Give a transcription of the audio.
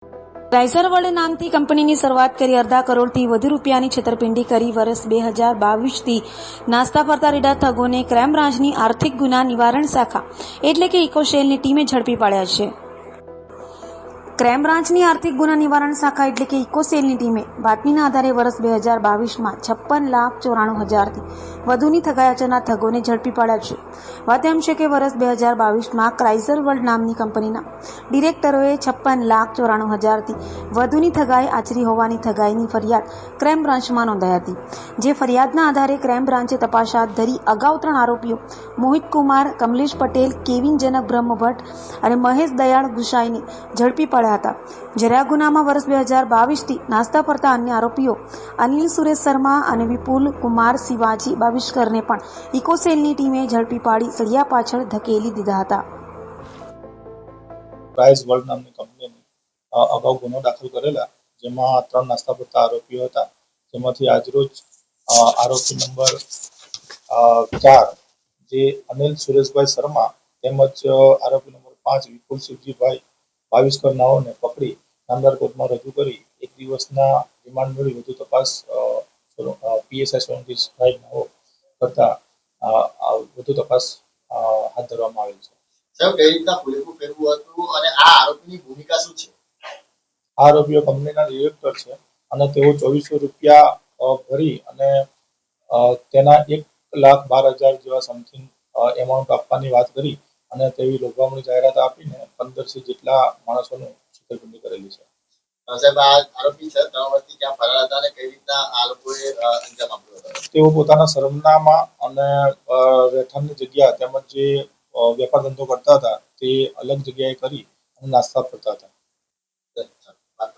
Riser world નામથી કંપનીની શરૂઆત કરી ₹2.5 કરોડથી વધુ રૂપિયાની છેતરપિંડી કરી વર્ષ 2022થી નાસ્તા ફરતા રેડા ઠગોને ક્રાઇમ બ્રાન્ચની આર્થિક ગુના નિવારણ શાખા એટલે કે ઇકોસેલની ટીમે ઝડપી પાડ્યા છે. ક્રાઇમ બ્રાન્ચની આર્થિક ગુના નિવારણ શાખા એટલે કે ઇકોસેલની ટીમે બાતમીના આધારે વર્ષ 2022માં 56,94,000થી વધુની થગાઈ આચરનાર ઠગોને ઝડપી પાડ્યા છે. વાત એમ છે કે વર્ષ 2022માં રાઇઝર વર્લ્ડ નામની કંપનીના ડિરેક્ટરોએ 56,94,000થી વધુની થગાઈ આચરી હોવાની થગાઈની ફરિયાદ ક્રાઇમ બ્રાન્ચમાં નોંધાઈ હતી. જે ફરિયાદના આધારે ક્રાઇમ બ્રાન્ચે તપાસ હાથ ધરી અગાઉ 3 આરોપીઓ મોહિત કુમાર, કમલેશ પટેલ, કેવિન જનક બ્રહ્મભટ્ટ અને મહેશ દયાળ ગુસાઈને ઝડપી પાડ્યા હતા. જ્યારે આ ગુનામાં વર્ષ 2022થી નાસ્તા ફરતા અન્ય આરોપીઓ અનિલ સુરેશ શર્મા અને વિપુલ કુમાર શિવાજી બાવિસ્કરને પણ ઇકોસેલની ટીમે ઝડપી પાડી સળિયા પાછળ ધકેલી દીધા હતા. રાઇઝર વર્લ્ડ નામની કંપનીની અગાઉ ગુનો દાખલ કરેલા, જેમાં 3 નાસ્તા ફરતા આરોપીઓ હતા. જેમાંથી આજરોજ આરોપી નંબર 4 જે અનિલ સુરેશભાઈ શર્મા તેમજ આરોપી નંબર 5 વિપુલ શિવજીભાઈ બાવિસ્કર નાઓને પકડી નામદાર કોર્ટમાં રજૂ કરી 1 દિવસના રિમાન્ડ મેળવી વધુ તપાસ પીએસઆઈ સોલંકી સાહેબ નાઓ કરતા વધુ તપાસ હાથ ધરવામાં આવેલ છે. સાહેબ, કઈ રીતના ખુલેખું ફેરવું હતું અને આ આરોપીની ભૂમિકા શું છે? આ આરોપીઓ કંપનીના ડિરેક્ટર છે અને તેઓ 2400 રૂપિયા ભરી અને તેના 1,12,000 જેવા સમથિંગ એમાઉન્ટ આપવાની વાત કરી અને તેવી લોભામણી જાહેરાત આપીને 1500 જેટલા માણસોનું છેતરપિંડી કરેલી છે. સાહેબ, આ આરોપી છે 3 વર્ષથી ક્યાં ફરાર હતા અને કઈ રીતના આ લોકોએ અંજામ આપ્યો હતો? તેઓ પોતાના સરનામા અને રહેઠાણની જગ્યા તેમજ જે વેપાર ધંધો કરતા હતા તે અલગ જગ્યાએ કરી અને નાસ્તા ફરતા હતા.